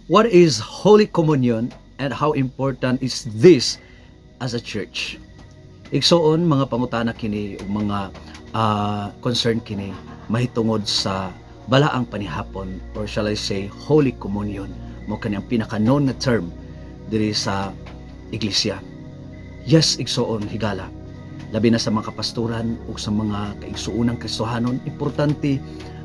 What is Holy Communion and how important is this as a church? Igsoon mga pangutana kini ug mga concern kini mahitungod sa balaang panihapon, or shall I say Holy Communion, mo kaniyang pinaka-known na term diri sa iglesia. Yes, igsoon higala, labi na sa mga kapasturan ug sa mga kaigsuunang Kristohanon, importante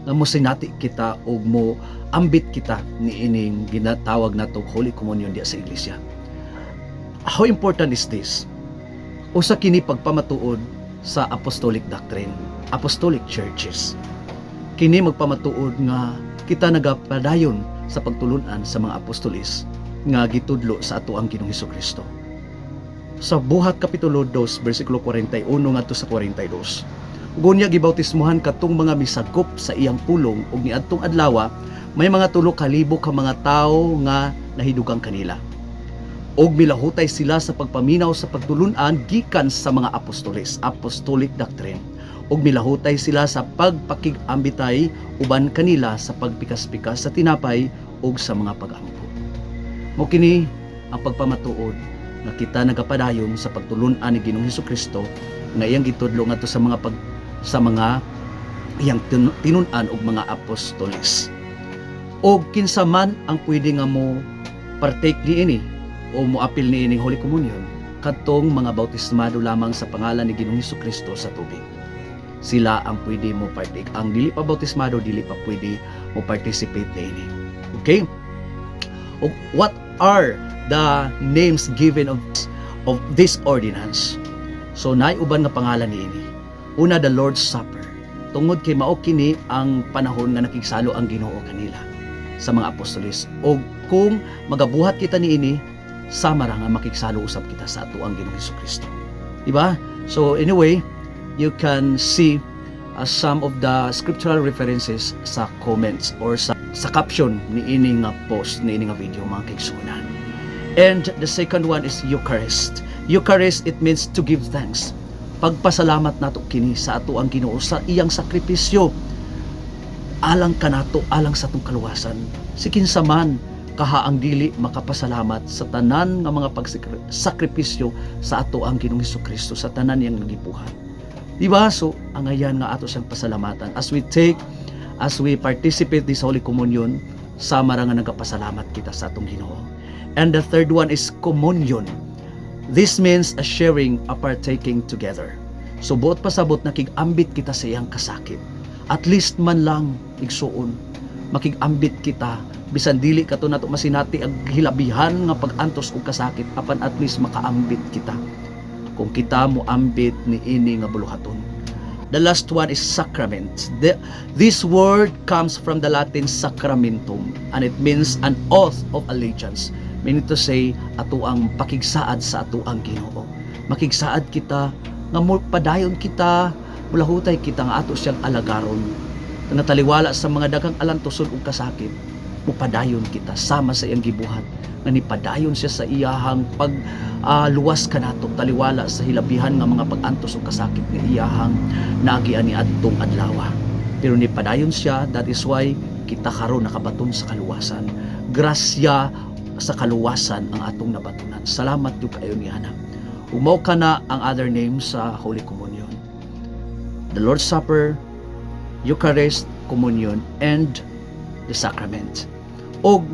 nga mosinati kita ug mo ambit kita ni ining ginatawag natong Holy Communion diya sa iglesia. How important is this? Usa kini pagpamatuod sa apostolic doctrine, apostolic churches. Kini magpamatuod nga kita nagapadayon sa pagtulunan sa mga apostolis nga gitudlo sa ato ang Ginoong Hesukristo. Sa Buhat Kapitulo 2 bersikulo 41 ngadto sa 42, gunya gibautismohan katong mga misagop sa iyang pulong ug niadtong adlaw may mga 3,000 ka mga tawo nga nahidugang kanila. Og milahutay sila sa pagpaminaw sa pagtulunan gikan sa mga apostoles, apostolic doctrine. Og milahutay sila sa pagpakig-ambitay uban kanila sa pagpikas-pikas sa tinapay ug sa mga pag-ampo. Mo kini ang pagpamatuod nga kita nagapadayon sa pagtulunan ni Ginoong Hesukristo nga iyang gitudlo ngadto sa mga iyang tinun-an og mga apostoles. Og kinsa man ang pwede nga mo partake niini o moapil niining Holy Communion, kadtong mga bautismado lamang sa pangalan ni Ginoong Hesukristo sa tubig. Sila ang pwede mo partake. Ang dili pa bautismado, dili pa pwede mo participate niini. Okay? O what are the names given of this ordinance? So naay uban nga pangalan niini. Una, the Lord's Supper. Tungod kay mao kini ang panahon nga nakigsalo ang Ginoo kanila sa mga apostoles. O kung magabuhat kita niini, sama ra nga makigsalo usab kita sa ato ang Ginoong Hesukristo. Diba? So anyway, you can see some of the scriptural references sa comments or sa caption ni ining post, ni ining video mga kaigsunan. And the second one is Eucharist. Eucharist, it means to give thanks. Pagpasalamat nato kini sa ato ang Ginoo sa iyang sakripisyo alang kanato, alang sa atong kaluwasan. Si kinsa man kaha ang dili makapasalamat sa tanan nga mga pagsakripisyo sa ato ang Ginoong Hesukristo, sa tanan iyang nagibuhat. Diba? So ang ayan nga ato siyang pasalamatan as we participate this Holy Communion, sama ra nga nagapasalamat kita sa atong Ginoo. And the third one is communion. This means a sharing, a partaking together. So buot pasabot nakig-ambit kita sa iyang kasakit. At least man lang igsuon makig-ambit kita, bisan dili kato nato masinati ang hilabihan nga pag-antos og kasakit, apan at least makaambit kita kung kita mo ambit ni ini nga buluhaton. The last one is sacrament. This word comes from the Latin sacramentum, and it means an oath of allegiance, meaning to say ato ang pakigsaad sa ato ang Ginoo. Makigsaad kita nga padayon kita, mulahutay kita nga ato siyang alagaron, nga taliwala sa mga daghang alantoson ug kasakit, mupadayon kita sama sa iyang gibuhat, nga nipadayon siya sa iyahang luwas kanato, taliwala sa hilabihan nga mga pag-antos ug kasakit nga iyahang nagian ni adtong adlaw. Pero nipadayon siya, that is why kita karon nakabaton sa kaluwasan. Grasya sa kaluwasan ang atong nabatunan. Salamat jud kayo ni ana. Umaw kana ang other names sa Holy Communion: the Lord's Supper, Eucharist, Communion, and the Sacrament. Og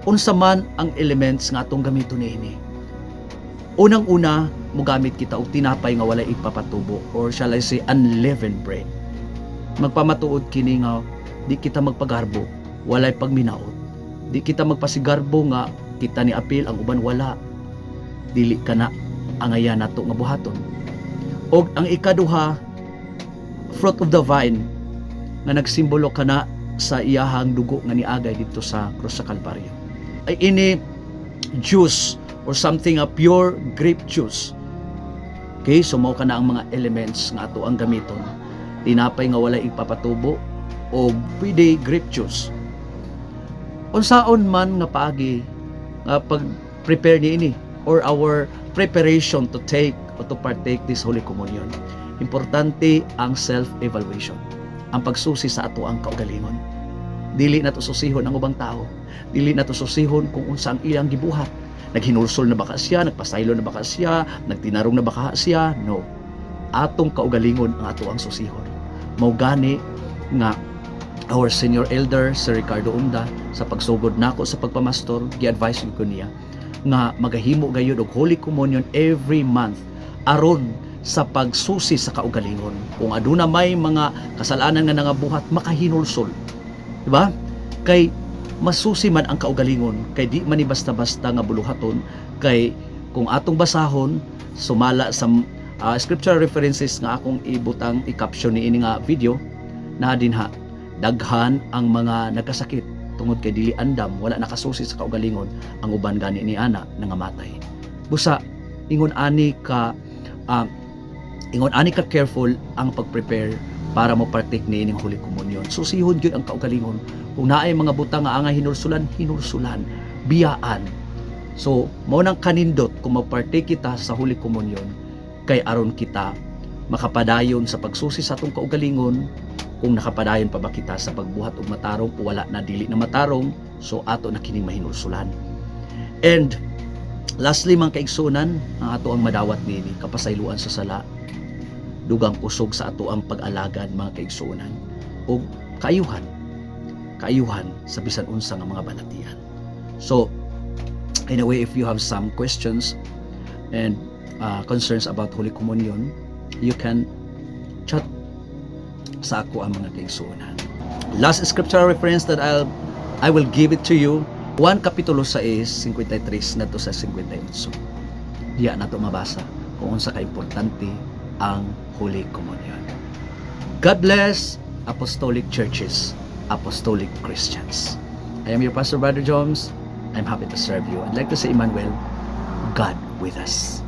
unsa man ang elements nga atong gamiton niini. Unang-una, mogamit kita og tinapay nga walay ipapatubo, or shall I say unleavened bread. Magpamatuod kini nga di kita magpagarbo, walay pagminaot. Di kita magpasigarbo nga kita ni apil ang uban wala. Dili kana ang ayan nato nga buhaton. Og ang ikaduha, fruit of the vine, nga nagsimbolo kana sa iyahang dugo nga niagay dito sa krus sa Kalbaryo. Ay ini juice or something, a pure grape juice. Okay, so mao kana ang mga elements nga ato ang gamiton. Tinapay nga walay ipapatubo o pwede grape juice. Unsaon man nga paagi nga pag-prepare niini or our preparation to take or to partake this Holy Communion. Importante ang self-evaluation, ang pagsusi sa ato ang kaugalingon. Dili na to susihon ang ubang tao. Dili na to susihon kung unsa ang iyang gibuhat. Naghinulsol na baka siya, nagpasaylo na baka siya, nagtinarong na baka siya. No. Atong kaugalingon ang ato ang susihon. Mao gani nga our senior elder Sir Ricardo Unda sa pagsugod nako sa pagpamastor, gi-advise ko niya nga magahimo gayud og Holy Communion every month aron sa pagsusi sa kaugalingon. Kung aduna may mga kasalanan nga nangabuhat, makahinulsol. Diba? Kay masusi man ang kaugalingon, kay di man ni basta-basta nga buluhaton, kay kung atong basahon sumala sa scriptural references nga akong ibutang i-caption ni ini nga video na dinha, daghan ang mga nagkasakit tungod kay dili andam, wala nakasusi sa kaugalingon, ang uban gani ni ana nangamatay. Busa ingon ani ka careful ang pag-prepare para mo partake ni ining Holy Communion. Susihon gyud ang kaugalingon. Kung naay mga butang nga angay hinulsulan, biyaan. So, mao nang kanindot kung mag-partake kita sa Holy Communion kay aron kita makapadayon sa pagsusi sa atong kaugalingon. Kung nakapadayon pa ba kita sa pagbuhat og matarong o wala na dili na matarong, so ato na kining mahinulsulan. And lastly, mga kaigsunan, ang ato ang madawat nini kapasayloan sa sala, dugang kusog sa ato ang pag-alagad, mga kaigsunan, o kaayuhan sa bisan unsa nga mga balatian. So anyway, if you have some questions and concerns about Holy Communion, you can chat sa ako ang mga kaigsunan. Last scriptural reference that I will give it to you, 1 Kapitulo 6:53 na to sa 58. Diya na to mabasa kung unsa ka importante ang Holy Communion. God bless Apostolic Churches, Apostolic Christians. I am your Pastor Brother Jones. I'm happy to serve you. I'd like to say, Emmanuel, God with us.